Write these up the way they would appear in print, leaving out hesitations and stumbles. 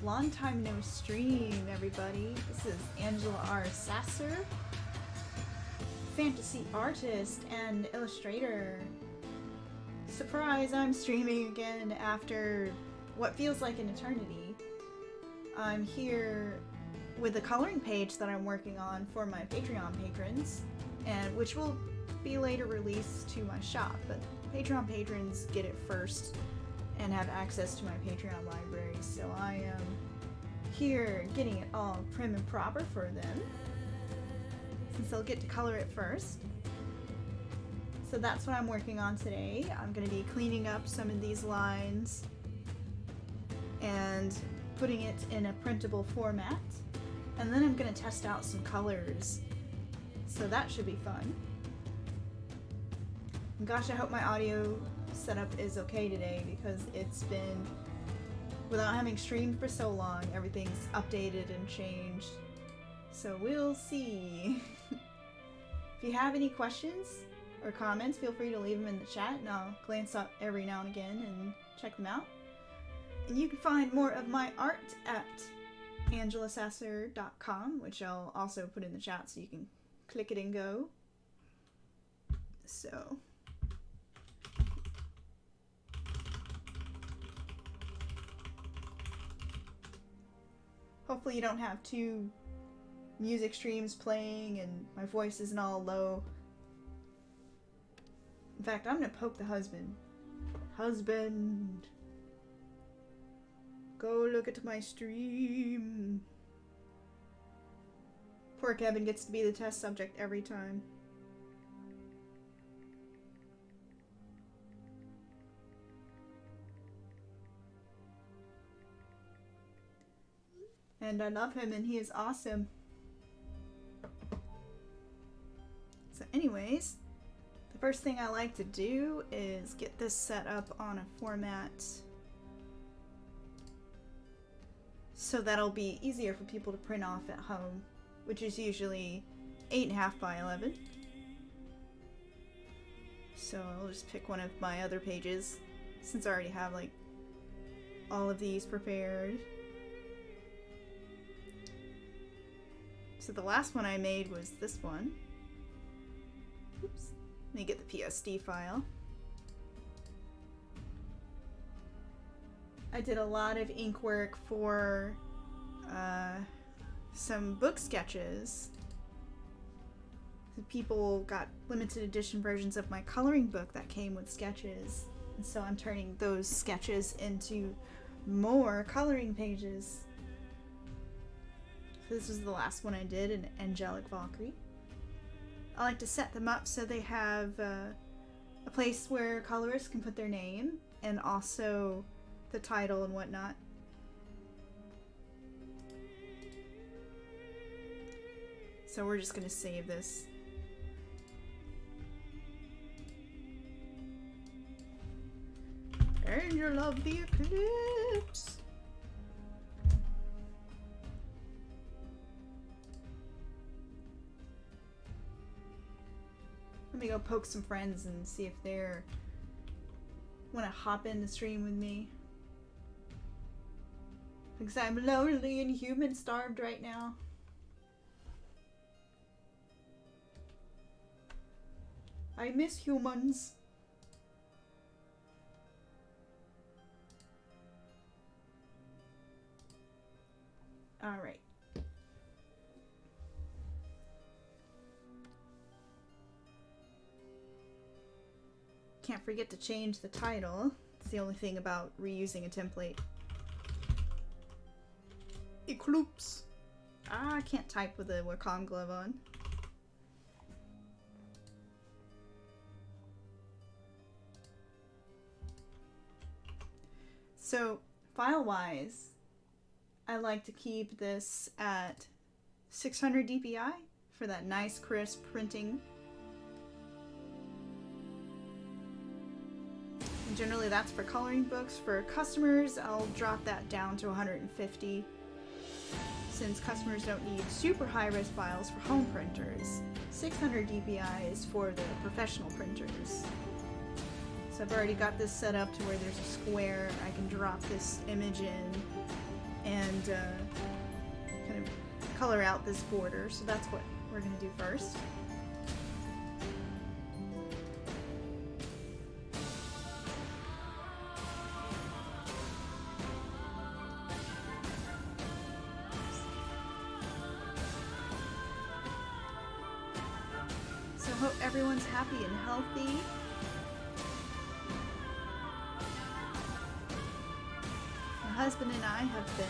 Long time no stream, everybody. This is Angela R. Sasser, fantasy artist and illustrator. Surprise, I'm streaming again after what feels like an eternity. I'm here with a coloring page that I'm working on for my Patreon patrons, and which will be later released to my shop, but Patreon patrons get it first and have access to my Patreon library, so I am here getting it all prim and proper for them, since they'll get to color it first. So that's what I'm working on today. I'm going to be cleaning up some of these lines and putting it in a printable format, and then I'm going to test out some colors, so that should be fun. And gosh, I hope my audio setup is okay today, because it's been, without having streamed for so long, everything's updated and changed, so we'll see. If you have any questions or comments, feel free to leave them in the chat, and I'll glance up every now and again and check them out. And you can find more of my art at angelasasser.com, which I'll also put in the chat so you can click it and go. So hopefully you don't have two music streams playing and my voice isn't all low. In fact, I'm gonna poke the husband. Husband, go look at my stream. Poor Kevin gets to be the test subject every time. And I love him, and he is awesome. So anyways, the first thing I like to do is get this set up on a format so that'll be easier for people to print off at home, which is usually 8.5 by 11. So I'll just pick one of my other pages, since I already have like all of these prepared. So the last one I made was this one. Oops. Let me get the PSD file. I did a lot of ink work for some book sketches. So people got limited edition versions of my coloring book that came with sketches. And so I'm turning those sketches into more coloring pages. So this was the last one I did, an Angelic Valkyrie. I like to set them up so they have a place where colorists can put their name, and also the title and whatnot. So we're just going to save this. Angel of the Eclipse! Let me go poke some friends and see if they're want to hop in the stream with me. Because I'm lonely and human starved right now. I miss humans. Alright. Can't forget to change the title. It's the only thing about reusing a template. Eclipse. Ah, I can't type with a Wacom glove on. So, file-wise, I like to keep this at 600 dpi for that nice crisp printing. And generally that's for coloring books. For customers, I'll drop that down to 150, since customers don't need super high-res files for home printers. 600 dpi is for the professional printers. So I've already got this set up to where there's a square. I can drop this image in and and kind of color out this border. So that's what we're going to do first. So hope everyone's happy and healthy. My husband and I have been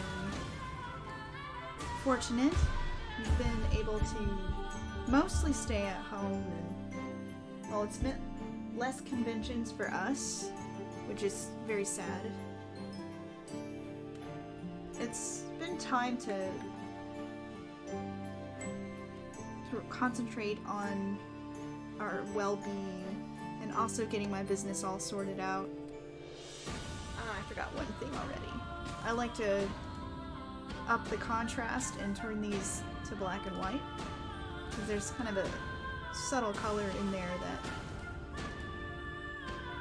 fortunate. We've been able to mostly stay at home, and well, it's meant less conventions for us, which is very sad. It's been time to concentrate on our well-being and also getting my business all sorted out. I forgot one thing already. I like to up the contrast and turn these to black and white, because there's kind of a subtle color in there that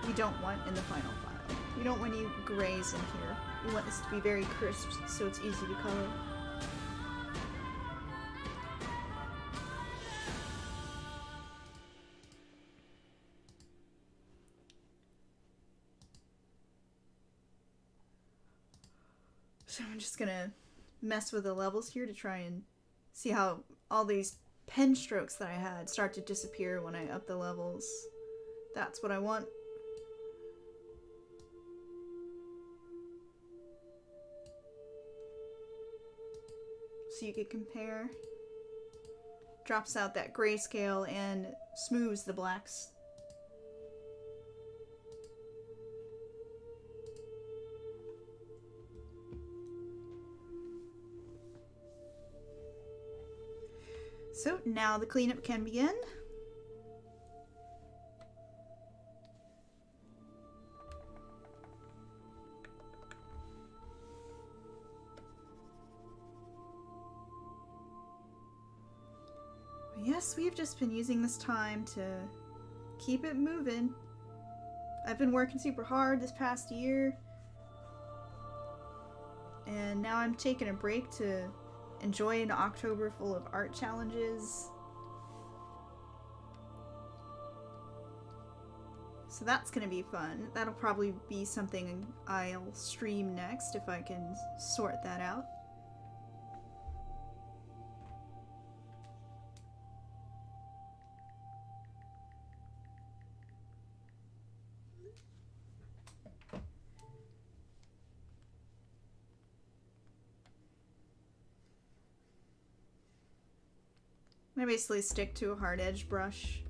you don't want in the final file. You don't want any grays in here. You want this to be very crisp so it's easy to color. So I'm just gonna mess with the levels here to try and see how all these pen strokes that I had start to disappear when I up the levels. That's what I want. So you can compare. Drops out that grayscale and smooths the blacks. So now the cleanup can begin. Yes, we've just been using this time to keep it moving. I've been working super hard this past year, and now I'm taking a break to enjoy an October full of art challenges. So that's gonna be fun. That'll probably be something I'll stream next if I can sort that out. I basically stick to a hard edge brush.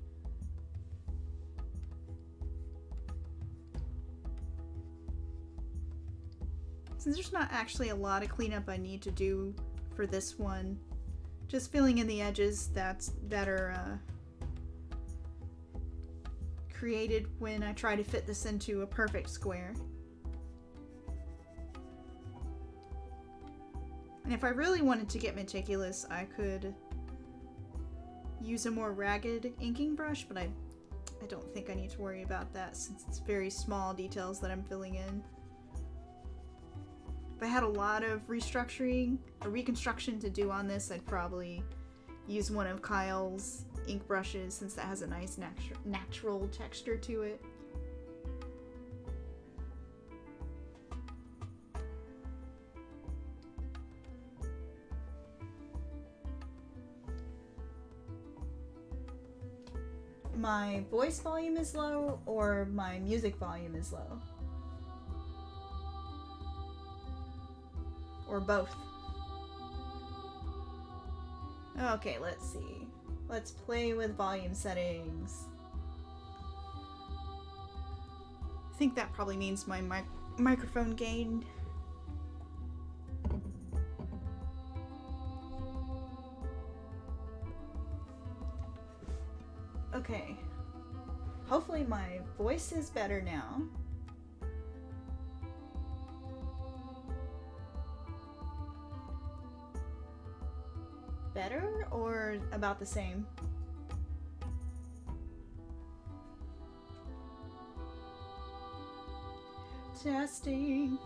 Since there's not actually a lot of cleanup I need to do for this one, just filling in the edges that are created when I try to fit this into a perfect square. And if I really wanted to get meticulous, I could use a more ragged inking brush, but I don't think I need to worry about that since it's very small details that I'm filling in. If I had a lot of restructuring or reconstruction to do on this, I'd probably use one of Kyle's ink brushes since that has a nice natural texture to it. My voice volume is low or my music volume is low. Or both. Okay, let's see. Let's play with volume settings. I think that probably means my microphone gain. Okay. Hopefully my voice is better now. Better or about the same? Testing.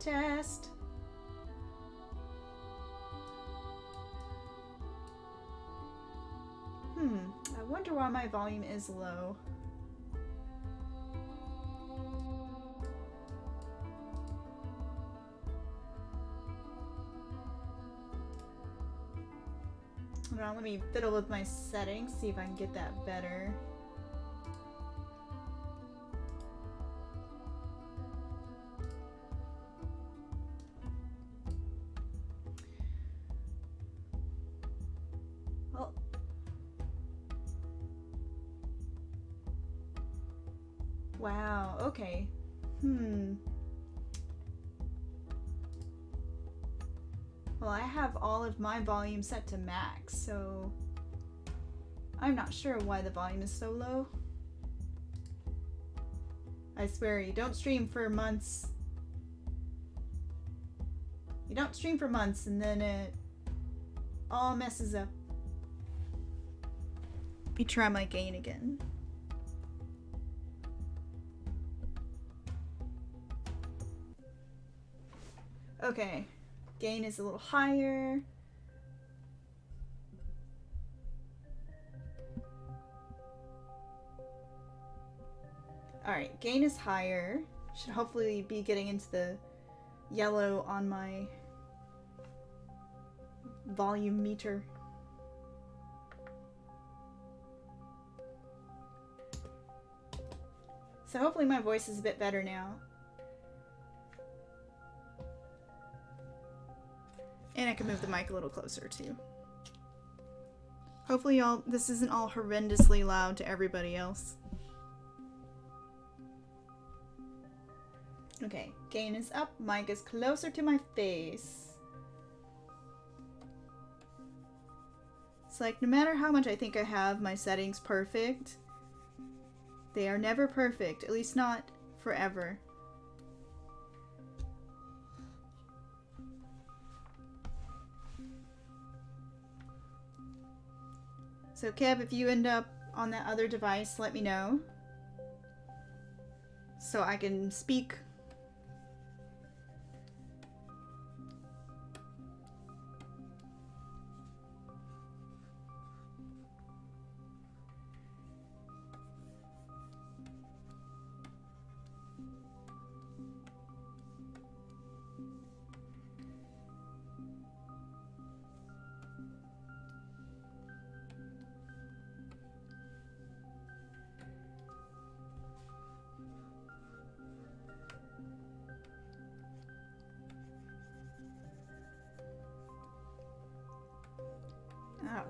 Test. I wonder why my volume is low. Hold on, let me fiddle with my settings, see if I can get that better. Well, wow, okay. Well, I have all of my volume set to max, so I'm not sure why the volume is so low. I swear, you don't stream for months. You don't stream for months and then it all messes up. Let me try my gain again. Okay, gain is a little higher. Alright, gain is higher. Should hopefully be getting into the yellow on my volume meter. So hopefully my voice is a bit better now. And I can move the mic a little closer too. Hopefully this isn't all horrendously loud to everybody else. Okay, gain is up, mic is closer to my face. It's like no matter how much I think I have my settings perfect, they are never perfect, at least not forever. So Kev, if you end up on that other device, let me know so I can speak.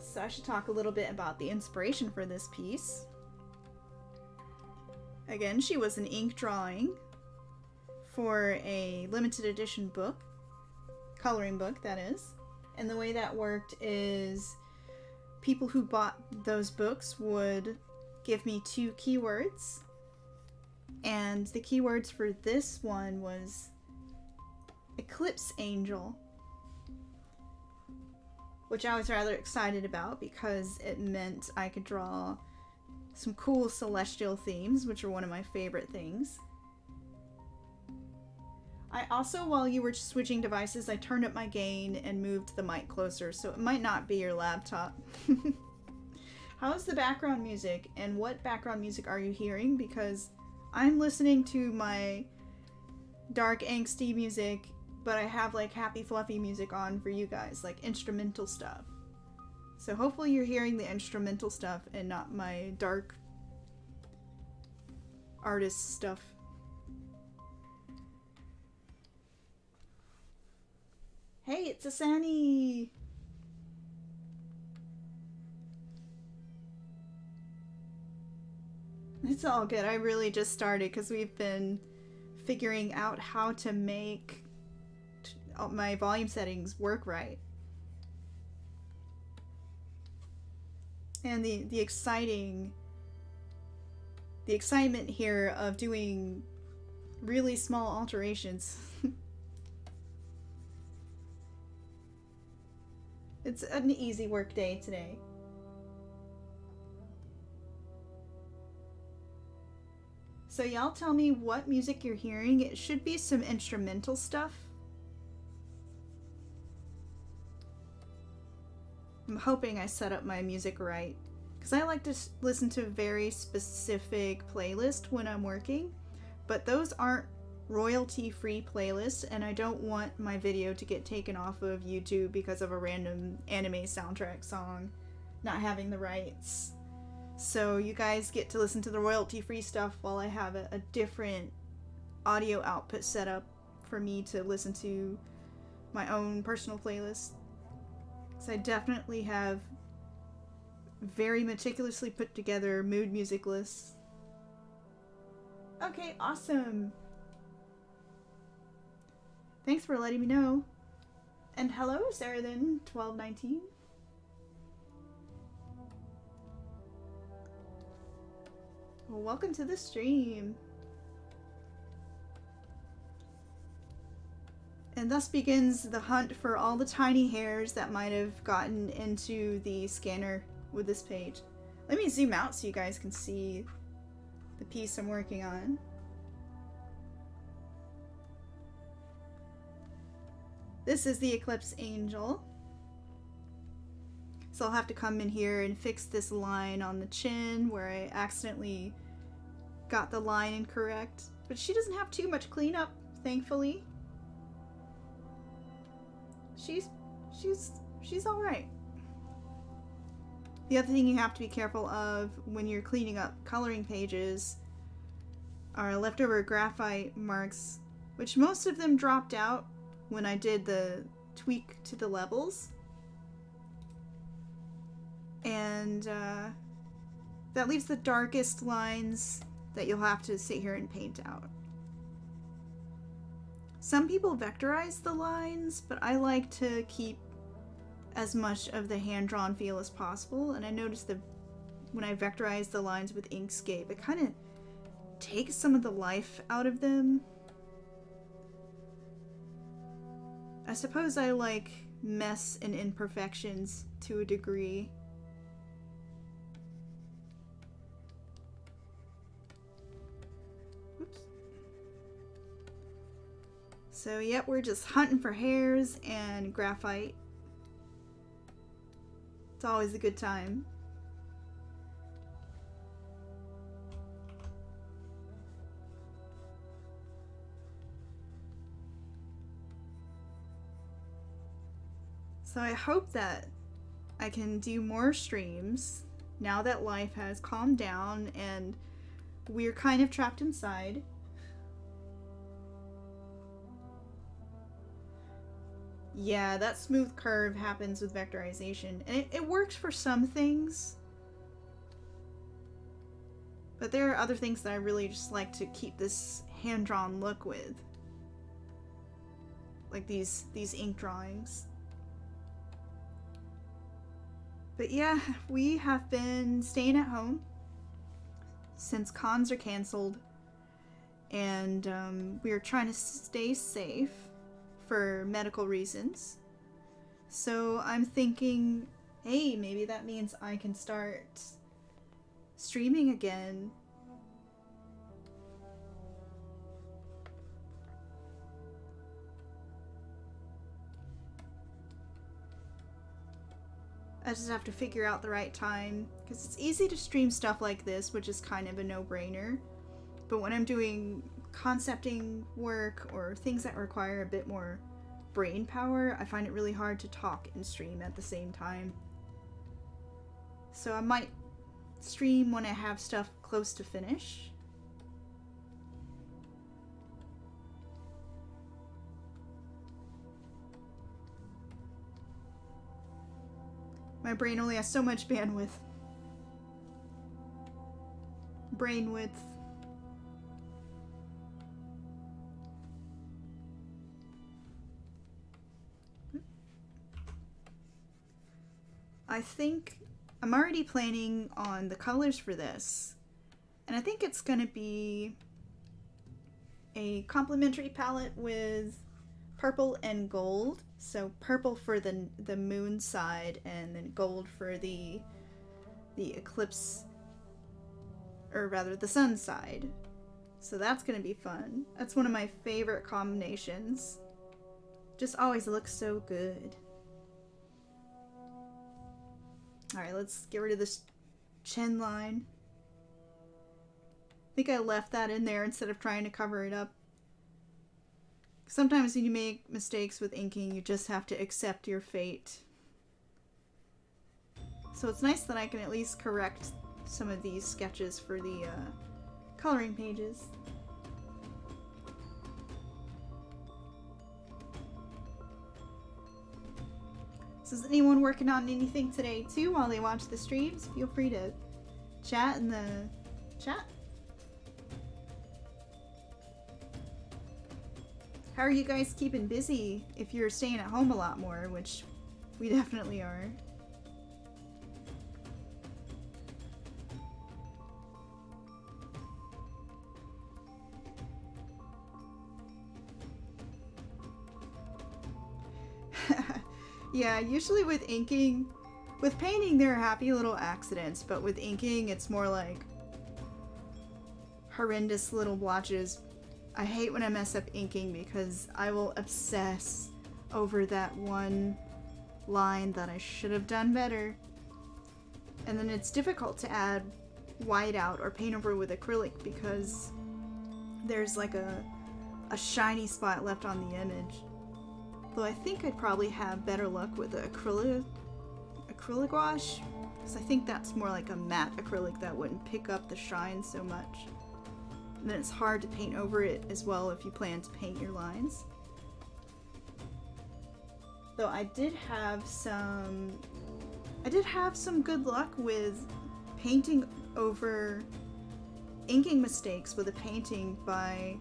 So I should talk a little bit about the inspiration for this piece. Again, she was an ink drawing for a limited edition book, coloring book that is. And the way that worked is people who bought those books would give me 2 keywords. And the keywords for this one was Eclipse Angel, which I was rather excited about because it meant I could draw some cool celestial themes, which are one of my favorite things. I also, while you were switching devices, I turned up my gain and moved the mic closer, so it might not be your laptop. How's the background music, and what background music are you hearing? Because I'm listening to my dark, angsty music, but I have like happy fluffy music on for you guys, like instrumental stuff. So hopefully you're hearing the instrumental stuff and not my dark artist stuff. Hey, it's Asani! It's all good. I really just started because we've been figuring out how to make my volume settings work right. And the excitement here of doing really small alterations. It's an easy work day today. So y'all tell me what music you're hearing. It should be some instrumental stuff. I'm hoping I set up my music right, because I like to listen to very specific playlists when I'm working, but those aren't royalty-free playlists, and I don't want my video to get taken off of YouTube because of a random anime soundtrack song not having the rights. So you guys get to listen to the royalty-free stuff while I have a different audio output set up for me to listen to my own personal playlist. So I definitely have very meticulously put together mood music lists. Okay, awesome. Thanks for letting me know. And hello, Sarah1219. Well, welcome to the stream. And thus begins the hunt for all the tiny hairs that might have gotten into the scanner with this page. Let me zoom out so you guys can see the piece I'm working on. This is the Eclipse Angel. So I'll have to come in here and fix this line on the chin where I accidentally got the line incorrect. But she doesn't have too much cleanup, thankfully. She's alright. The other thing you have to be careful of when you're cleaning up coloring pages are leftover graphite marks, which most of them dropped out when I did the tweak to the levels. And that leaves the darkest lines that you'll have to sit here and paint out. Some people vectorize the lines, but I like to keep as much of the hand-drawn feel as possible, and I noticed that when I vectorize the lines with Inkscape, it kind of takes some of the life out of them. I suppose I like mess and imperfections to a degree. Oops. So, yep, we're just hunting for hairs and graphite. It's always a good time. So I hope that I can do more streams now that life has calmed down and we're kind of trapped inside. Yeah, that smooth curve happens with vectorization, and it works for some things. But there are other things that I really just like to keep this hand-drawn look with. Like these ink drawings. But yeah, we have been staying at home since cons are canceled, and we are trying to stay safe for medical reasons. So I'm thinking, hey, maybe that means I can start streaming again. I just have to figure out the right time, because it's easy to stream stuff like this, which is kind of a no-brainer. But when I'm doing concepting work or things that require a bit more brain power, I find it really hard to talk and stream at the same time. So I might stream when I have stuff close to finish. My brain only has so much bandwidth. Brain width. I think I'm already planning on the colors for this. And I think it's gonna be a complementary palette with purple and gold. So purple for the moon side, and then gold for the eclipse, or rather the sun side. So that's gonna be fun. That's one of my favorite combinations. Just always looks so good. Alright, let's get rid of this chin line. I think I left that in there instead of trying to cover it up. Sometimes when you make mistakes with inking, you just have to accept your fate. So it's nice that I can at least correct some of these sketches for the coloring pages. So is anyone working on anything today too while they watch the streams? Feel free to chat in the chat. How are you guys keeping busy if you're staying at home a lot more, which we definitely are. Yeah, usually with inking, with painting there are happy little accidents, but with inking it's more like horrendous little blotches. I hate when I mess up inking because I will obsess over that one line that I should have done better. And then it's difficult to add whiteout or paint over with acrylic because there's like a shiny spot left on the image. Though I think I'd probably have better luck with the acrylic wash, because I think that's more like a matte acrylic that wouldn't pick up the shine so much. And then it's hard to paint over it as well if you plan to paint your lines. Though I did have some good luck with painting over inking mistakes with a painting by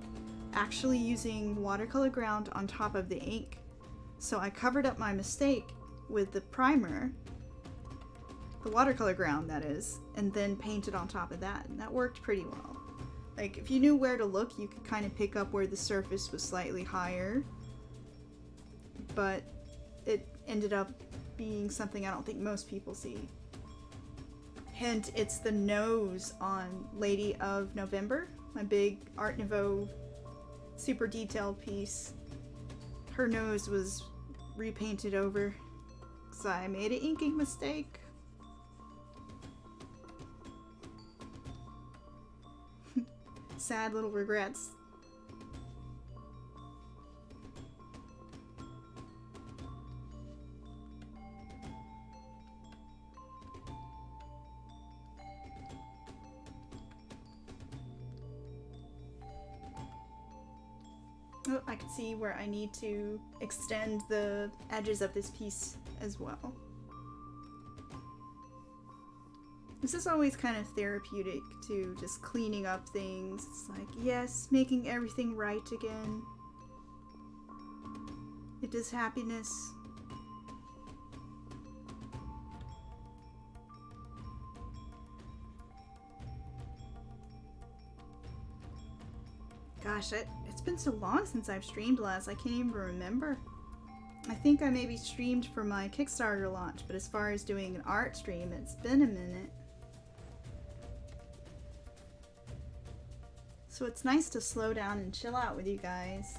actually using watercolor ground on top of the ink. So I covered up my mistake with the primer, the watercolor ground that is, and then painted on top of that, and that worked pretty well. Like, if you knew where to look, you could kind of pick up where the surface was slightly higher, but it ended up being something I don't think most people see. Hint, it's the nose on Lady of November, my big Art Nouveau super detailed piece. Her nose was repainted over, so I made an inking mistake. Sad little regrets. Oh, I can see where I need to extend the edges of this piece as well. This is always kind of therapeutic too, just cleaning up things. It's like, yes, making everything right again. It is happiness. Gosh, it's been so long since I've streamed last, I can't even remember. I think I maybe streamed for my Kickstarter launch, but as far as doing an art stream, it's been a minute. So it's nice to slow down and chill out with you guys.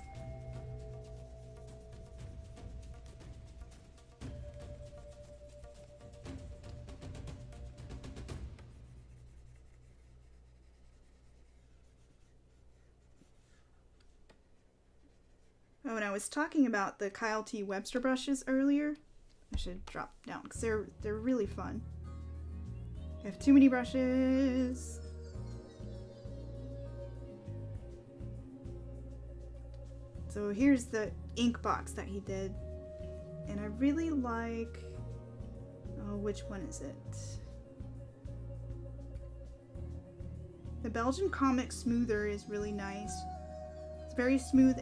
Oh, and I was talking about the Kyle T. Webster brushes earlier. I should drop down because they're really fun. I have too many brushes. So here's the ink box that he did. And I really like... Oh, which one is it? The Belgian Comic Smoother is really nice. It's very smooth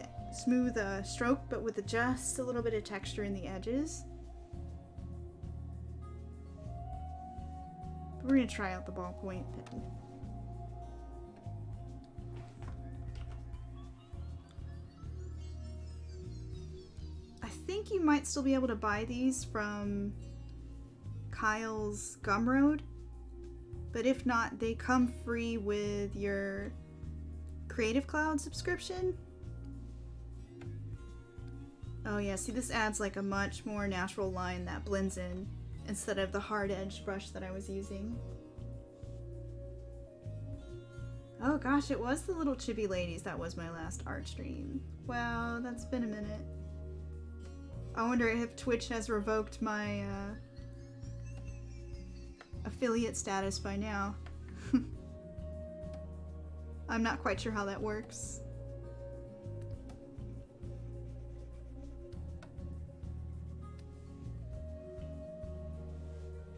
stroke, but with just a little bit of texture in the edges. But we're gonna try out the ballpoint pen. I think you might still be able to buy these from Kyle's Gumroad, but if not, they come free with your Creative Cloud subscription. Oh yeah, see, this adds like a much more natural line that blends in instead of the hard-edged brush that I was using. Oh gosh, it was the little chibi ladies that was my last art stream. Wow, that's been a minute. I wonder if Twitch has revoked my affiliate status by now. I'm not quite sure how that works.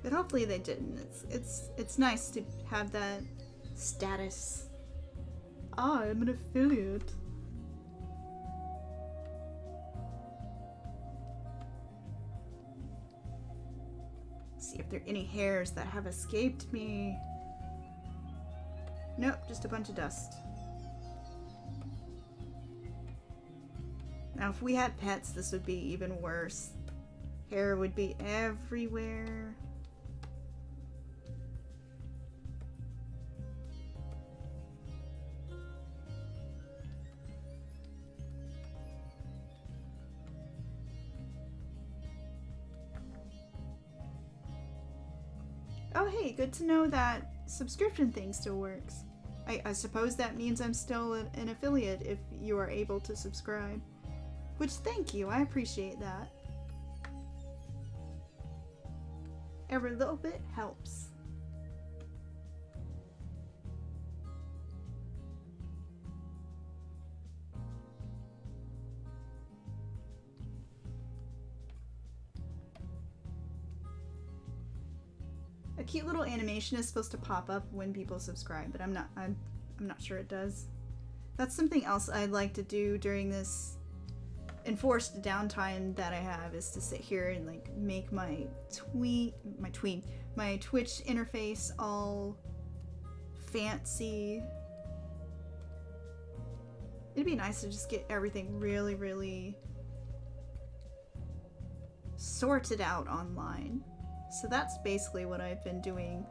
But hopefully they didn't. It's nice to have that status. Ah, I'm an affiliate. See if there are any hairs that have escaped me. Nope, just a bunch of dust. Now if we had pets, this would be even worse. Hair would be everywhere. Oh hey, good to know that subscription thing still works. I suppose that means I'm still an affiliate if you are able to subscribe. Which, thank you, I appreciate that. Every little bit helps. A cute little animation is supposed to pop up when people subscribe, but I'm not sure it does. That's something else I'd like to do during this enforced downtime that I have, is to sit here and like make my Twitch interface all fancy. It'd be nice to just get everything really, really sorted out online. So that's basically what I've been doing.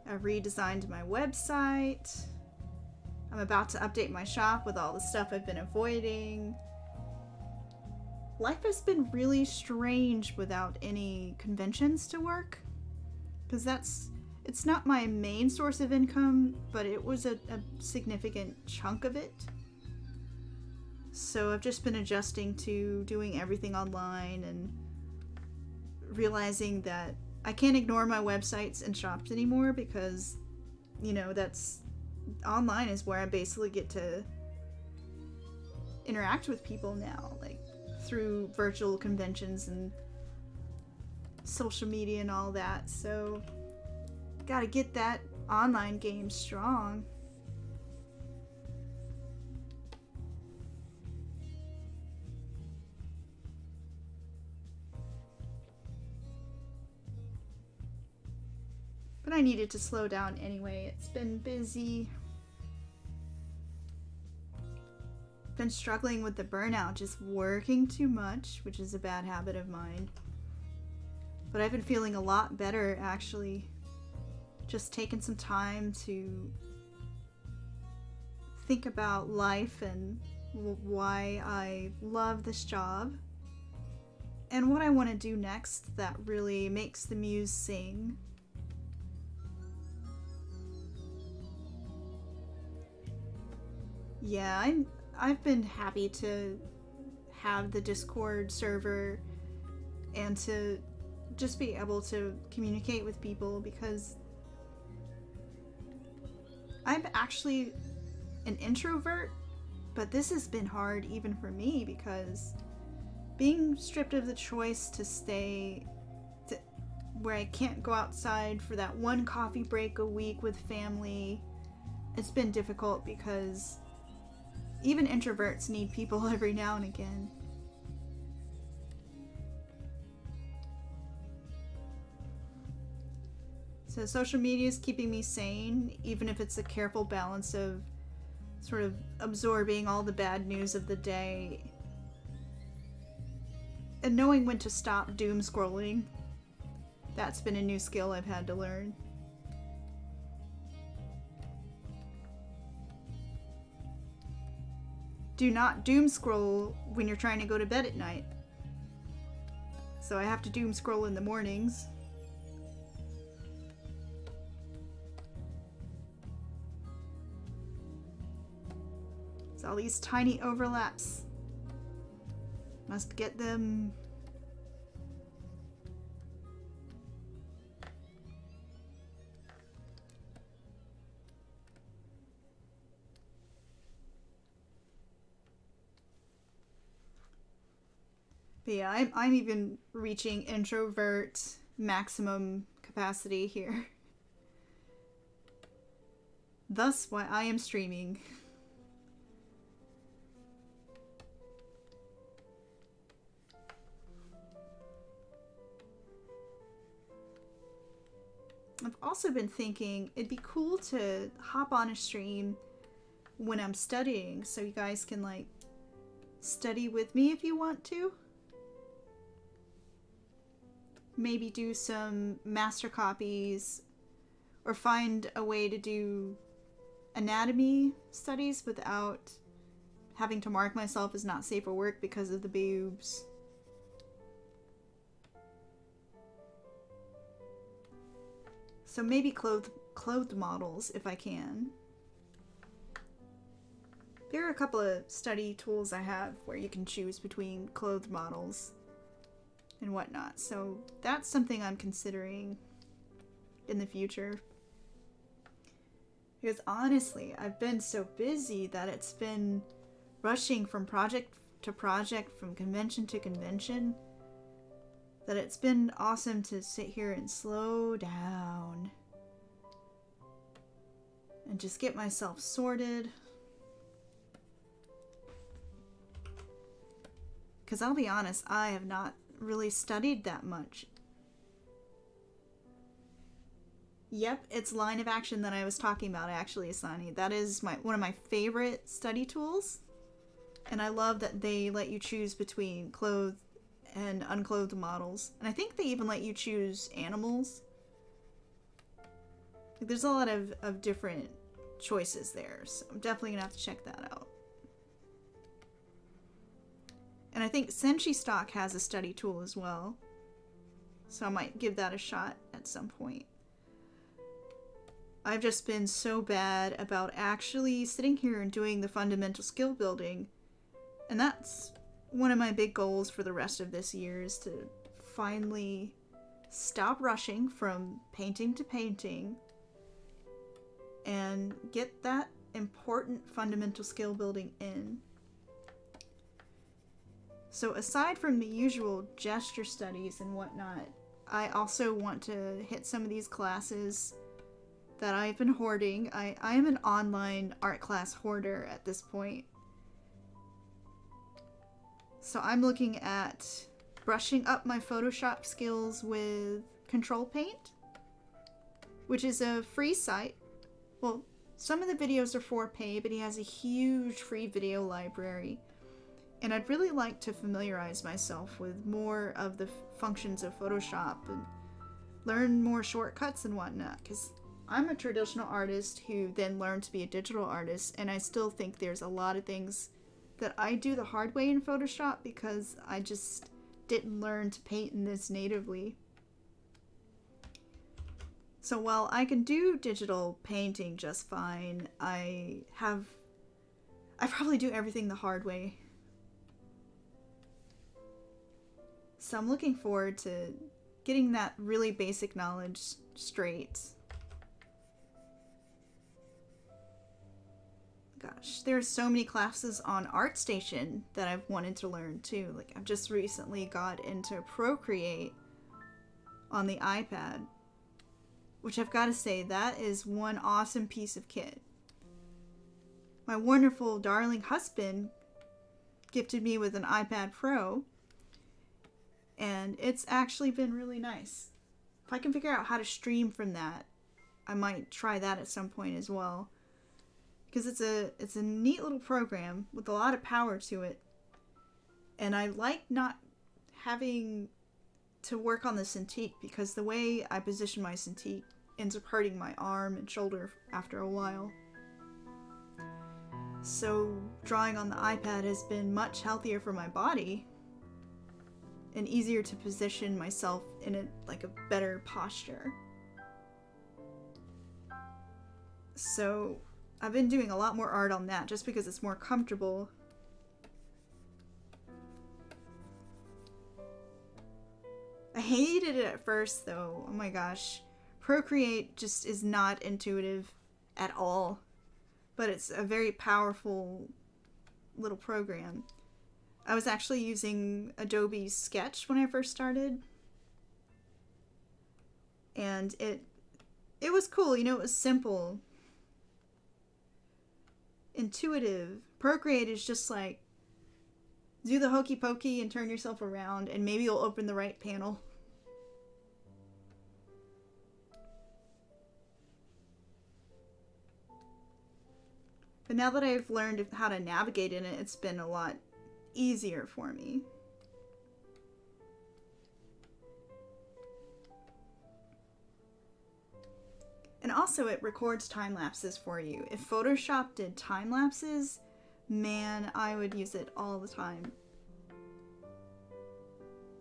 I've redesigned my website. I'm about to update my shop with all the stuff I've been avoiding. Life has been really strange without any conventions to work. Because it's not my main source of income, but it was a significant chunk of it. So I've just been adjusting to doing everything online and realizing that I can't ignore my websites and shops anymore because, you know, that's online is where I basically get to interact with people now, like through virtual conventions and social media and all that. So gotta get that online game strong. But I needed to slow down anyway. It's been busy. Been struggling with the burnout, just working too much, which is a bad habit of mine. But I've been feeling a lot better, actually. Just taking some time to think about life and why I love this job. And what I want to do next that really makes the muse sing. Yeah, I've been happy to have the Discord server and to just be able to communicate with people, because I'm actually an introvert, but this has been hard even for me because being stripped of the choice to stay where I can't go outside for that one coffee break a week with family, it's been difficult because even introverts need people every now and again. So social media is keeping me sane, even if it's a careful balance of sort of absorbing all the bad news of the day and knowing when to stop doom scrolling. That's been a new skill I've had to learn. Do not doom scroll when you're trying to go to bed at night. So I have to doom scroll in the mornings. So all these tiny overlaps. Must get them. But yeah, I'm even reaching introvert maximum capacity here. Thus why I am streaming. I've also been thinking it'd be cool to hop on a stream when I'm studying so you guys can like study with me if you want to. Maybe do some master copies or find a way to do anatomy studies without having to mark myself as not safe for work because of the boobs. So maybe clothed models if I can. There are a couple of study tools I have where you can choose between clothed models and whatnot. So that's something I'm considering in the future. Because honestly, I've been so busy that it's been rushing from project to project, from convention to convention, that it's been awesome to sit here and slow down and just get myself sorted. Because I'll be honest, I have not really studied that much. Yep, it's line of action that I was talking about actually, Asani. That is one of my favorite study tools. And I love that they let you choose between clothed and unclothed models. And I think they even let you choose animals. Like, there's a lot of different choices there, so I'm definitely gonna have to check that out. And I think Senshi Stock has a study tool as well, so I might give that a shot at some point. I've just been so bad about actually sitting here and doing the fundamental skill building, and that's one of my big goals for the rest of this year, is to finally stop rushing from painting to painting and get that important fundamental skill building in. So aside from the usual gesture studies and whatnot, I also want to hit some of these classes that I've been hoarding. I am an online art class hoarder at this point. So I'm looking at brushing up my Photoshop skills with Control Paint, which is a free site. Well, some of the videos are for pay, but he has a huge free video library. And I'd really like to familiarize myself with more of the functions of Photoshop and learn more shortcuts and whatnot, because I'm a traditional artist who then learned to be a digital artist, and I still think there's a lot of things that I do the hard way in Photoshop because I just didn't learn to paint in this natively. So while I can do digital painting just fine, I probably do everything the hard way. So I'm looking forward to getting that really basic knowledge straight. Gosh, there's so many classes on ArtStation that I've wanted to learn too. Like, I've just recently got into Procreate on the iPad, which I've got to say, that is one awesome piece of kit. My wonderful, darling husband gifted me with an iPad Pro, and it's actually been really nice. If I can figure out how to stream from that, I might try that at some point as well. Because it's a neat little program with a lot of power to it. And I like not having to work on the Cintiq, because the way I position my Cintiq ends up hurting my arm and shoulder after a while. So drawing on the iPad has been much healthier for my body. and easier to position myself in a better posture. So I've been doing a lot more art on that just because it's more comfortable. I hated it at first though. Oh my gosh. Procreate just is not intuitive at all. But it's a very powerful little program. I was actually using Adobe Sketch when I first started. And it was cool, you know, it was simple. Intuitive. Procreate is just like, do the hokey pokey and turn yourself around and maybe you'll open the right panel. But now that I've learned how to navigate in it, it's been a lot easier for me. And also it records time lapses for you. If Photoshop did time lapses, man, I would use it all the time.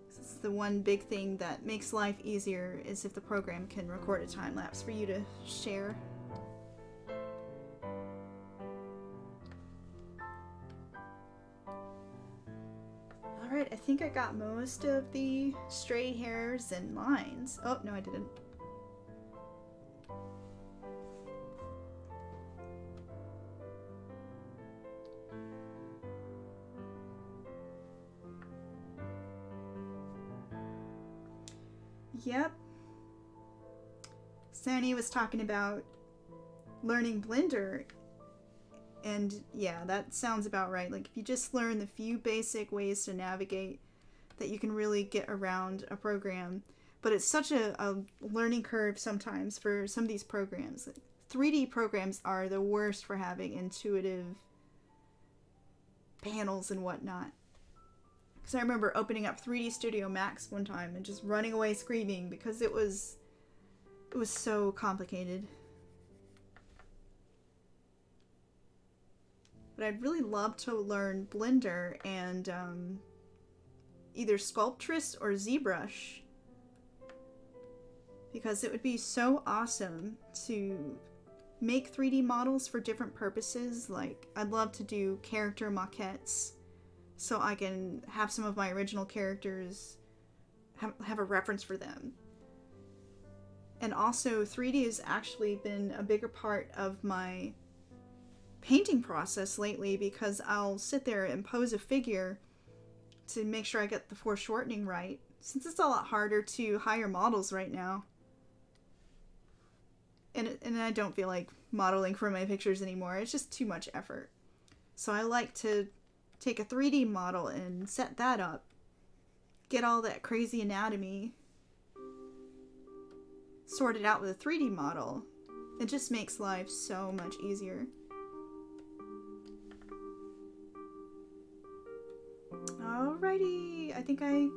This is the one big thing that makes life easier, is if the program can record a time lapse for you to share. Alright, I think I got most of the stray hairs and lines. Oh, no I didn't. Yep. Sani was talking about learning Blender, and yeah, that sounds about right. Like, if you just learn the few basic ways to navigate, that you can really get around a program. But it's such a learning curve sometimes for some of these programs. 3D programs are the worst for having intuitive panels and whatnot. Because I remember opening up 3D Studio Max one time and just running away screaming because it was so complicated. But I'd really love to learn Blender and either Sculptress or ZBrush, because it would be so awesome to make 3D models for different purposes. Like, I'd love to do character maquettes, so I can have some of my original characters, have a reference for them. And also, 3D has actually been a bigger part of my painting process lately, because I'll sit there and pose a figure to make sure I get the foreshortening right, since it's a lot harder to hire models right now. And I don't feel like modeling for my pictures anymore. It's just too much effort. So I like to take a 3D model and set that up, get all that crazy anatomy sorted out with a 3D model. It just makes life so much easier. Alrighty, I think I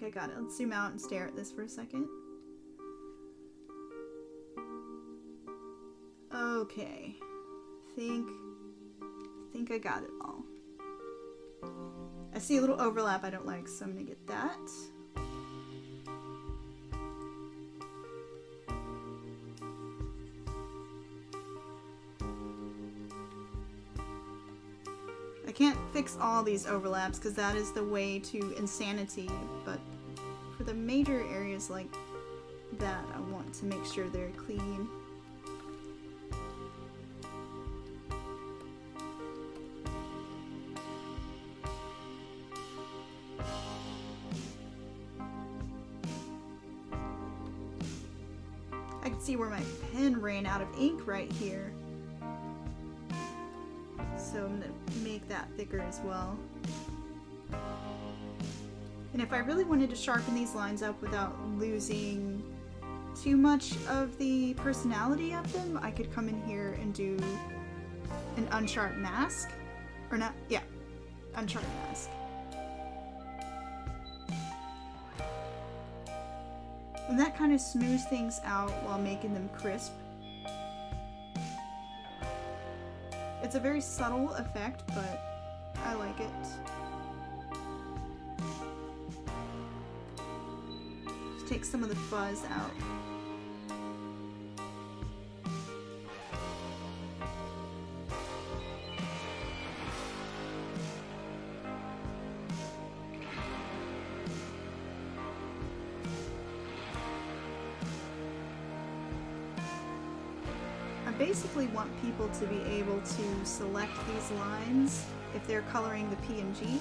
got it. Let's zoom out and stare at this for a second. Okay, think I got it all. I see a little overlap I don't like, so I'm gonna get that. I can't fix all these overlaps because that is the way to insanity, but for the major areas like that, I want to make sure they're clean. I can see where my pen ran out of ink right here. So I'm going to make that thicker as well. And if I really wanted to sharpen these lines up without losing too much of the personality of them, I could come in here and do an unsharp mask. Or not, yeah, unsharp mask. And that kind of smooths things out while making them crisp. It's a very subtle effect, but I like it. take some of the fuzz out. I basically want people to be able to select these lines if they're coloring the PNG.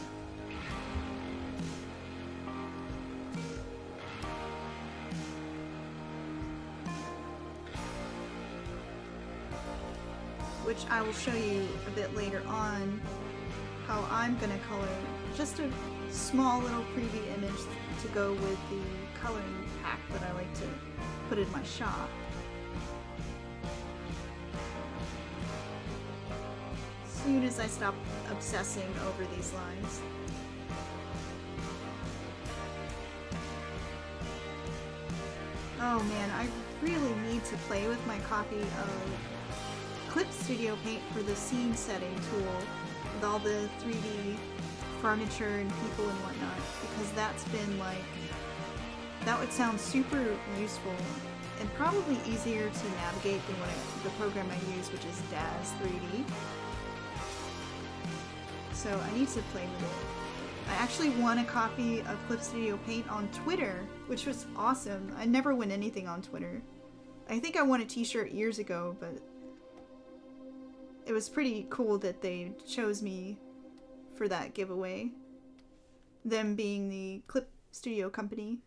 Which I will show you a bit later on how I'm going to color just a small little preview image to go with the coloring pack that I like to put in my shop. As soon as I stop obsessing over these lines. Oh man, I really need to play with my copy of Eclipse Studio Paint for the scene setting tool with all the 3D furniture and people and whatnot, because that's been like, that would sound super useful and probably easier to navigate than the program I use, which is DAZ 3D. So I need to play with it. I actually won a copy of Eclipse Studio Paint on Twitter, which was awesome. I never win anything on Twitter. I think I won a t-shirt years ago, but it was pretty cool that they chose me for that giveaway. Them being the Clip Studio company.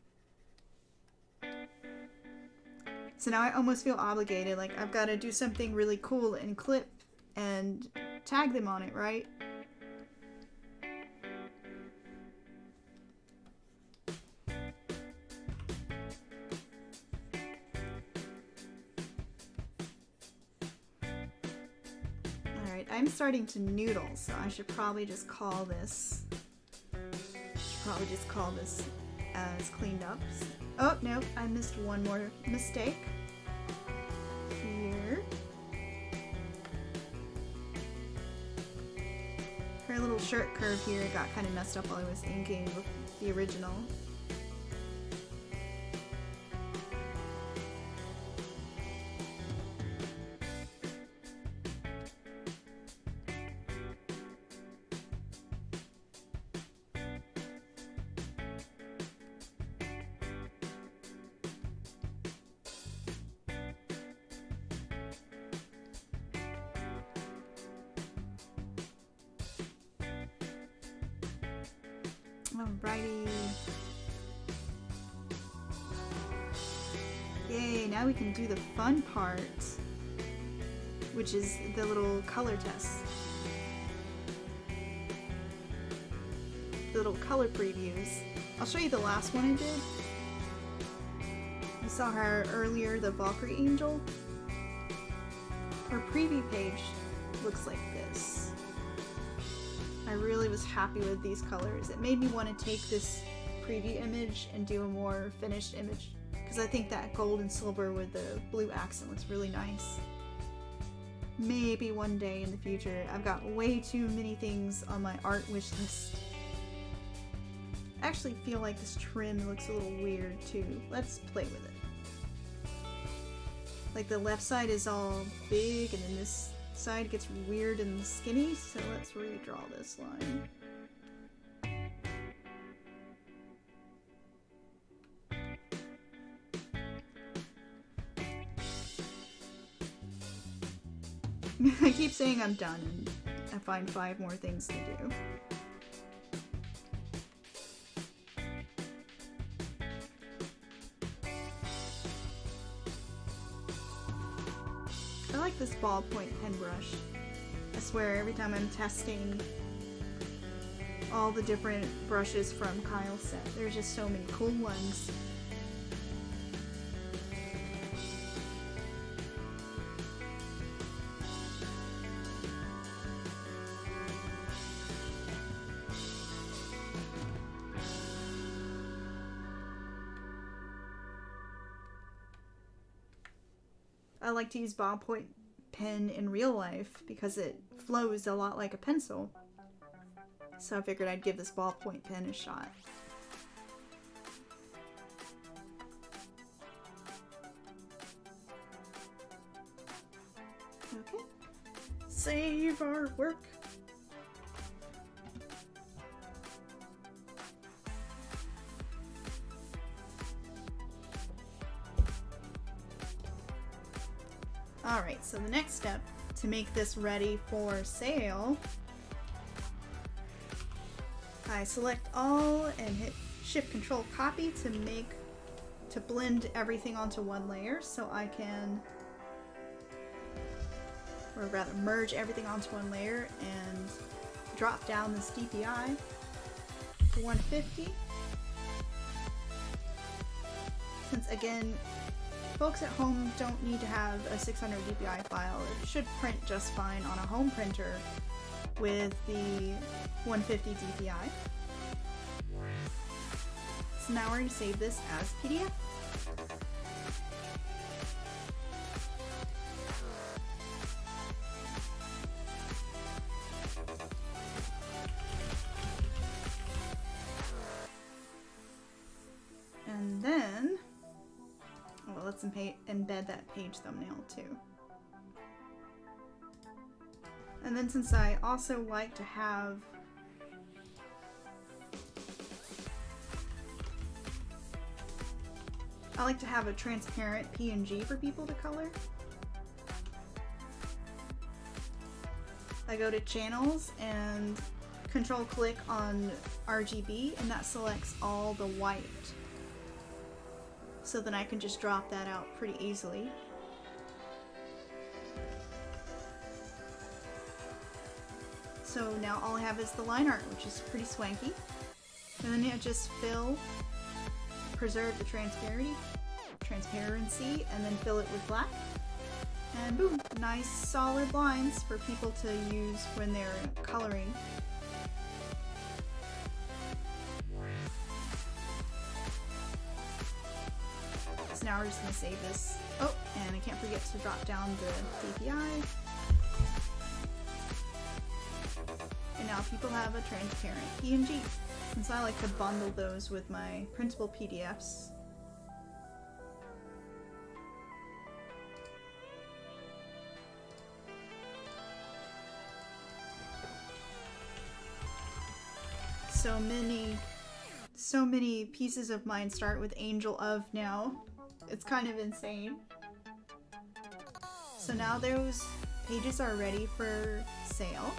So now I almost feel obligated, like I've got to do something really cool in Clip and tag them on it, right? I'm starting to noodle, so I should probably just call this. As cleaned up. Oh no, I missed one more mistake. Here. Her little shirt curve here got kind of messed up while I was inking with the original. Alrighty. Yay, now we can do the fun part, which is the little color test. The little color previews. I'll show you the last one I did. You saw her earlier, the Valkyrie Angel. Her preview page looks like this. I really was happy with these colors. It made me want to take this preview image and do a more finished image, because I think that gold and silver with the blue accent looks really nice. Maybe one day in the future. I've got way too many things on my art wish list. I actually feel like this trim looks a little weird too. Let's play with it. Like the left side is all big and then this side gets weird and skinny, so let's redraw this line. I keep saying I'm done and I find 5 more things to do. I like this ballpoint pen brush. I swear every time I'm testing all the different brushes from Kyle's set, there's just so many cool ones. I like to use ballpoint pen in real life because it flows a lot like a pencil. So I figured I'd give this ballpoint pen a shot. Okay. Save our work. Alright, so the next step to make this ready for sale, I select all and hit Shift Control Copy to blend everything onto one layer so I can, or rather merge everything onto one layer and drop down this DPI to 150. Since again, folks at home don't need to have a 600 DPI file. It should print just fine on a home printer with the 150 DPI. So now we're going to save this as PDF. And then, well, let's embed that page thumbnail too. And then since I also like to have a transparent PNG for people to color, I go to channels and control click on RGB, and that selects all the white. So then I can just drop that out pretty easily. So now all I have is the line art, which is pretty swanky. And then just fill, preserve the transparency, and then fill it with black. And boom, nice solid lines for people to use when they're coloring. So now we're just going to save this. Oh, and I can't forget to drop down the DPI. And now people have a transparent PNG, since I like to bundle those with my printable PDFs. So many pieces of mine start with Angel of now. It's kind of insane. So now those pages are ready for sale.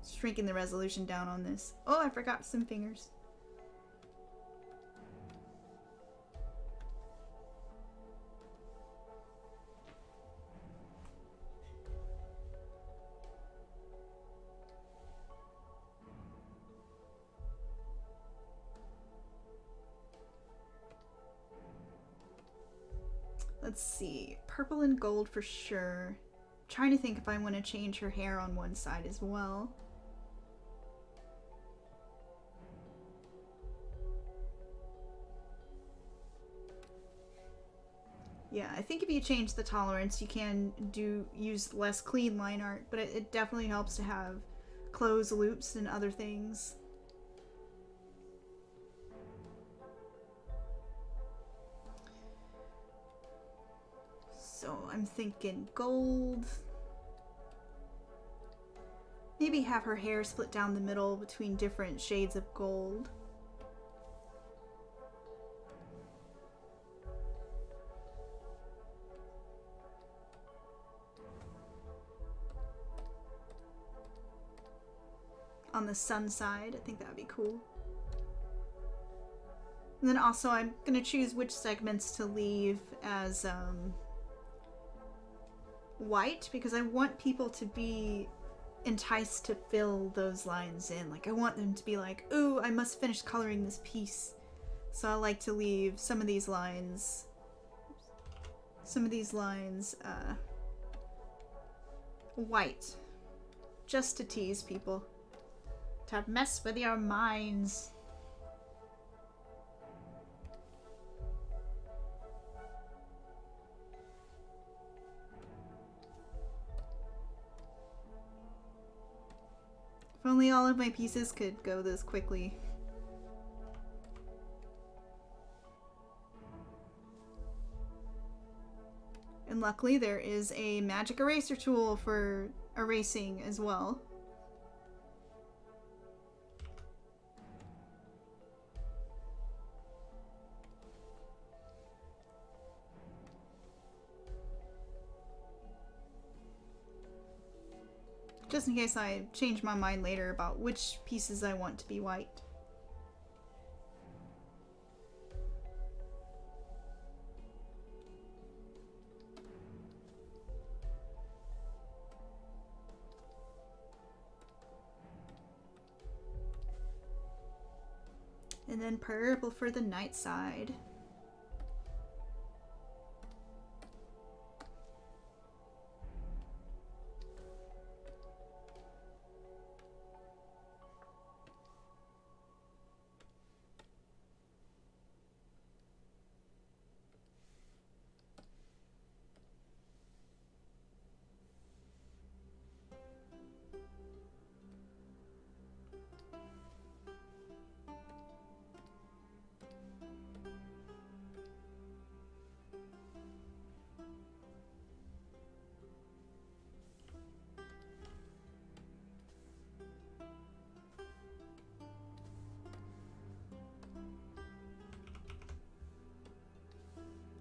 shrinking the resolution down on this. Oh, I forgot some fingers. Let's see. Purple and gold for sure. I'm trying to think if I want to change her hair on one side as well. Yeah, I think if you change the tolerance, you can use less clean line art, but it definitely helps to have closed loops and other things. So I'm thinking gold. Maybe have her hair split down the middle between different shades of gold. On the sun side, I think that would be cool. And then also I'm going to choose which segments to leave as white, because I want people to be enticed to fill those lines in. Like, I want them to be like, ooh, I must finish coloring this piece. So I like to leave some of these lines white. Just to tease people. To mess with your minds. If only all of my pieces could go this quickly. And luckily there is a magic eraser tool for erasing as well. Just in case I change my mind later about which pieces I want to be white. And then purple for the night side.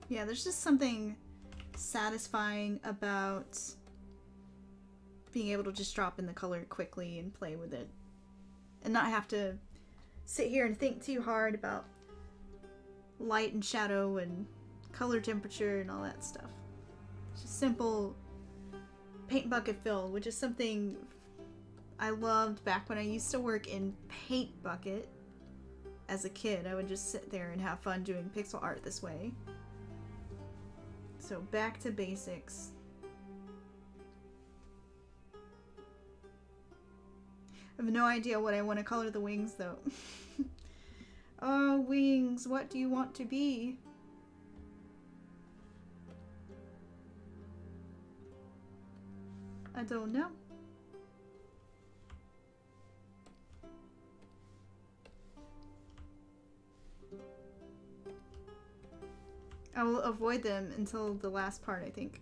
Yeah, there's just something satisfying about being able to just drop in the color quickly and play with it. And not have to sit here and think too hard about light and shadow and color temperature and all that stuff. It's just simple paint bucket fill, which is something I loved back when I used to work in Paint Bucket as a kid. I would just sit there and have fun doing pixel art this way. So back to basics. I have no idea what I want to color the wings though. Oh, wings, what do you want to be? I don't know. I will avoid them until the last part, I think.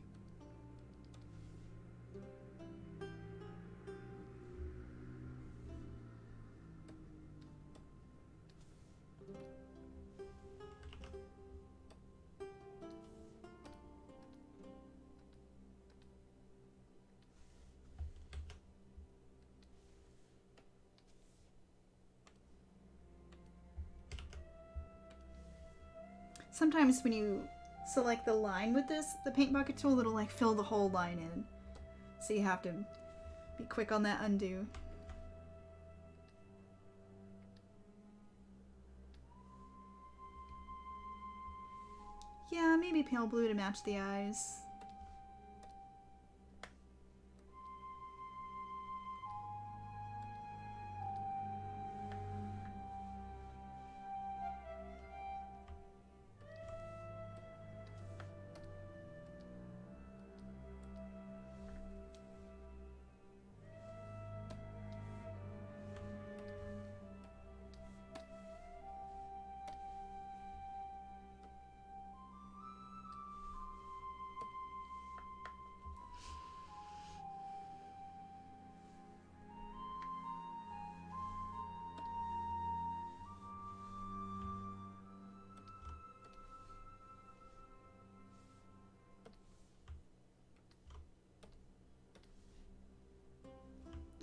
Sometimes when you select the line with this, the paint bucket tool, it'll like fill the whole line in. So you have to be quick on that undo. Yeah, maybe pale blue to match the eyes.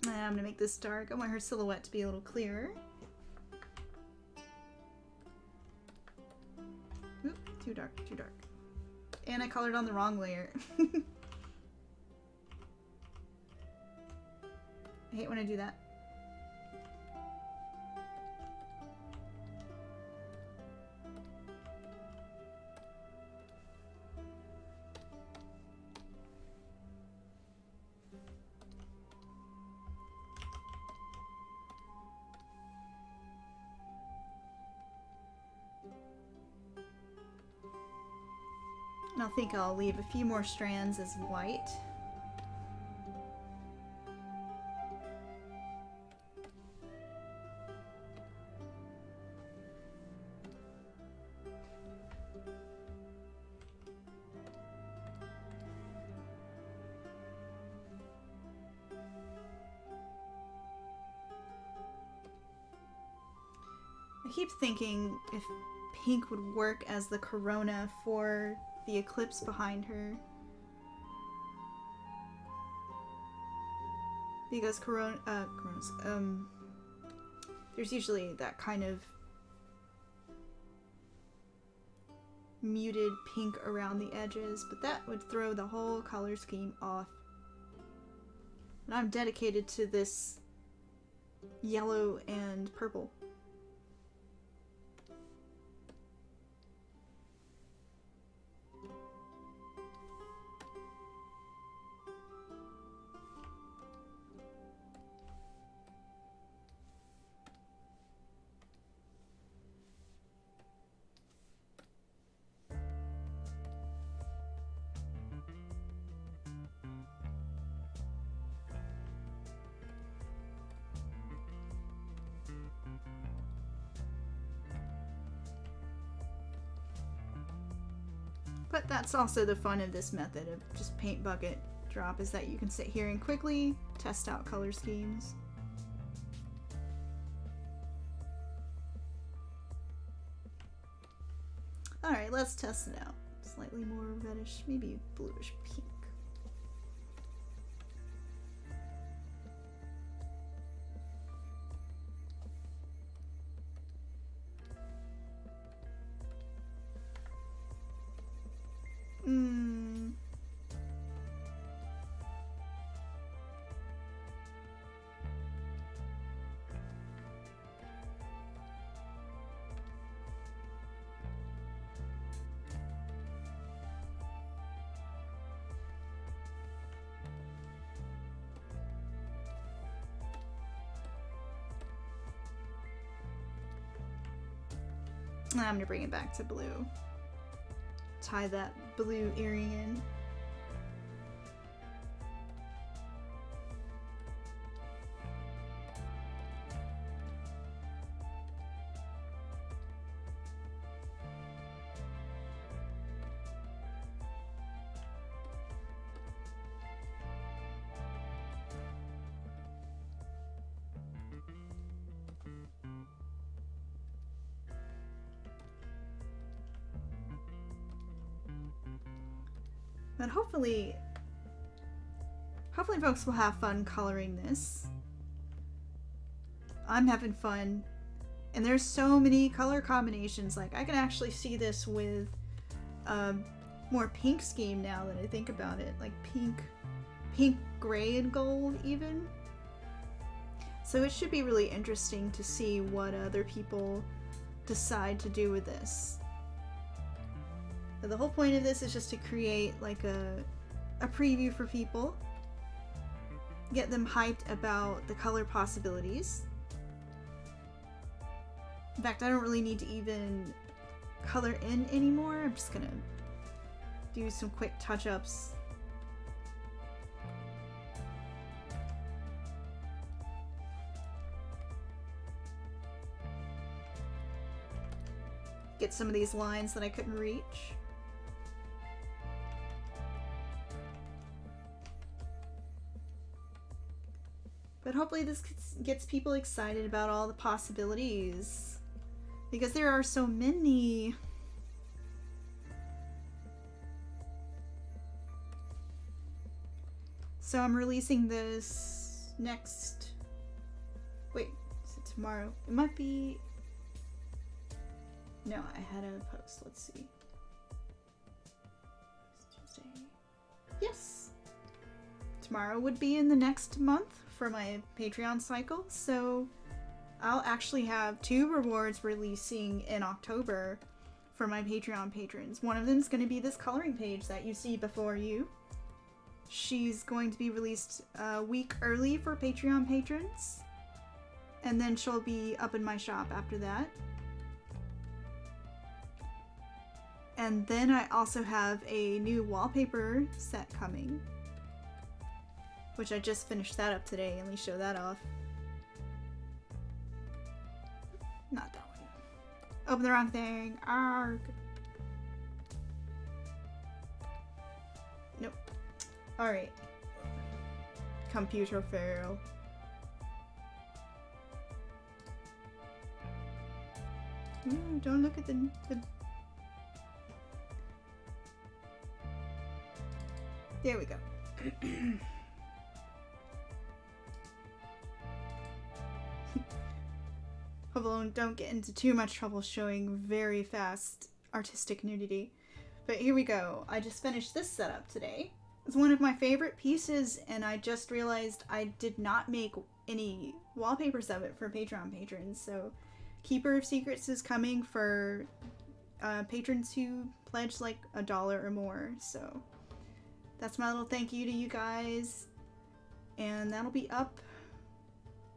I'm gonna make this dark. I want her silhouette to be a little clearer. Oop, too dark, too dark. And I colored on the wrong layer. I hate when I do that. And I think I'll leave a few more strands as white. I keep thinking if pink would work as the corona for the eclipse behind her. Because there's usually that kind of muted pink around the edges, but that would throw the whole color scheme off. And I'm dedicated to this yellow and purple. But that's also the fun of this method of just paint bucket drop, is that you can sit here and quickly test out color schemes. Alright, let's test it out. Slightly more reddish, maybe bluish pink. I'm gonna bring it back to blue. Tie that blue earring in. But hopefully folks will have fun coloring this. I'm having fun, And there's so many color combinations. Like, I can actually see this with more pink scheme now that I think about it. Like pink, gray, and gold even. So it should be really interesting to see what other people decide to do with this. But the whole point of this is just to create like a preview for people. Get them hyped about the color possibilities. In fact, I don't really need to even color in anymore. I'm just gonna do some quick touch-ups. Get some of these lines that I couldn't reach. But hopefully this gets people excited about all the possibilities. Because there are so many. So I'm releasing this next... Wait, is it tomorrow? It might be... No, I had a post. Let's see. It's Tuesday. Yes! Tomorrow would be in the next month for my Patreon cycle, so I'll actually have 2 rewards releasing in October for my Patreon patrons. One of them is going to be this coloring page that you see before you. She's going to be released a week early for Patreon patrons, and then she'll be up in my shop after that. And then I also have a new wallpaper set coming, which I just finished that up today. Let me show that off. Not that one. Open the wrong thing. Arg. Nope. Alright. Computer fail. Ooh, don't look at the There we go. Hopefully don't get into too much trouble showing very fast artistic nudity. But here we go. I just finished this setup today. It's one of my favorite pieces, and I just realized I did not make any wallpapers of it for Patreon patrons. So Keeper of Secrets is coming for patrons who pledge like $1 or more. So that's my little thank you to you guys. And that'll be up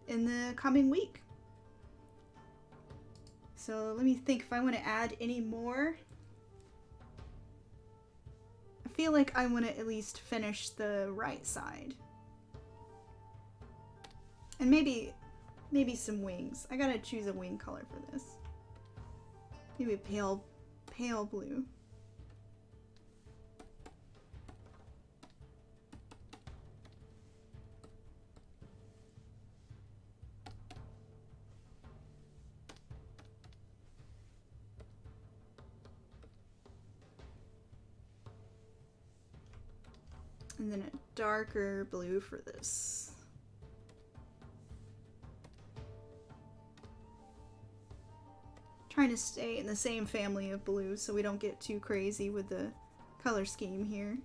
in the coming week. So let me think if I want to add any more. I feel like I want to at least finish the right side. And maybe some wings. I gotta choose a wing color for this. Maybe a pale blue. And then a darker blue for this. Trying to stay in the same family of blue so we don't get too crazy with the color scheme here.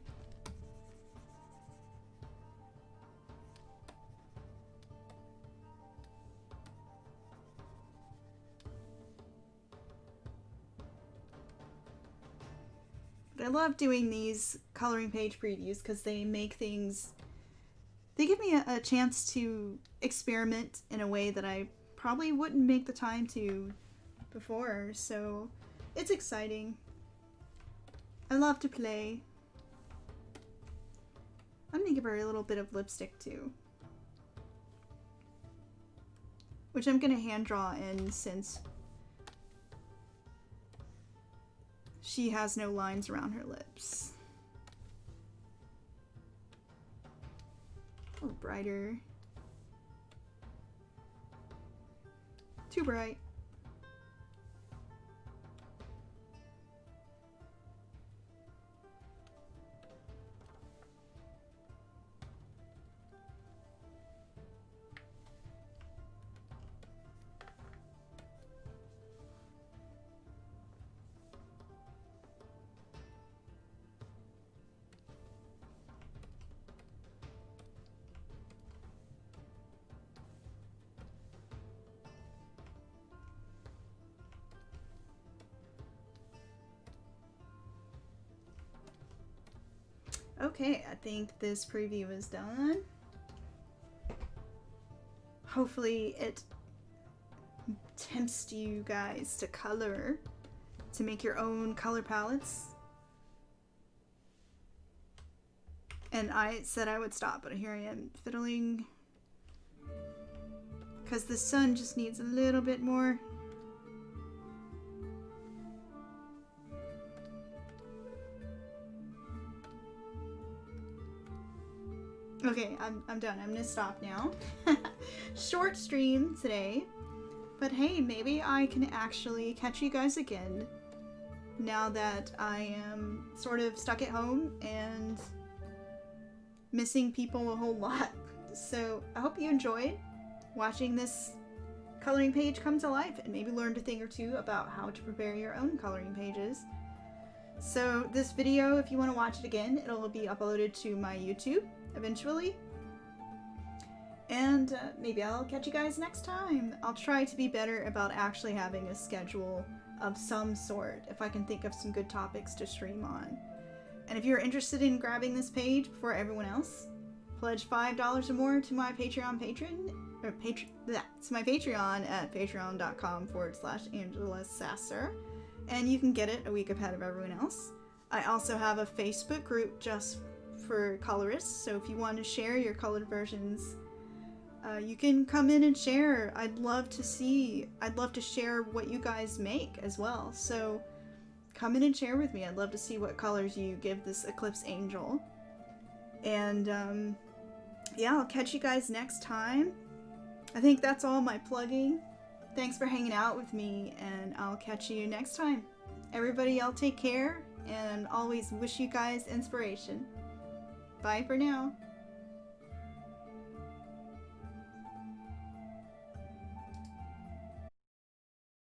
But I love doing these coloring page previews because they make things, they give me a chance to experiment in a way that I probably wouldn't make the time to before, so it's exciting. I love to play. I'm gonna give her a little bit of lipstick too, which I'm gonna hand draw in since she has no lines around her lips. A little brighter. Too bright. Okay, I think this preview is done. Hopefully it tempts you guys to color, to make your own color palettes. And I said I would stop, but here I am fiddling. Because the sun just needs a little bit more. Okay, I'm done. I'm gonna stop now. Short stream today. But hey, maybe I can actually catch you guys again now that I am sort of stuck at home and missing people a whole lot. So I hope you enjoyed watching this coloring page come to life and maybe learned a thing or two about how to prepare your own coloring pages. So this video, if you want to watch it again, it'll be uploaded to my YouTube eventually. And maybe I'll catch you guys next time. I'll try to be better about actually having a schedule of some sort if I can think of some good topics to stream on. And if you're interested in grabbing this page before everyone else, pledge $5 or more to my Patreon patron, or to my Patreon at patreon.com/Angela Sasser, and you can get it a week ahead of everyone else. I also have a Facebook group just for colorists, so if you want to share your colored versions, you can come in and share. I'd love to share what you guys make as well. So come in and share with me. I'd love to see what colors you give this Eclipse Angel. And yeah, I'll catch you guys next time. I think that's all my plugging. Thanks for hanging out with me, and I'll catch you next time. Everybody, y'all take care, and always wish you guys inspiration. Bye for now.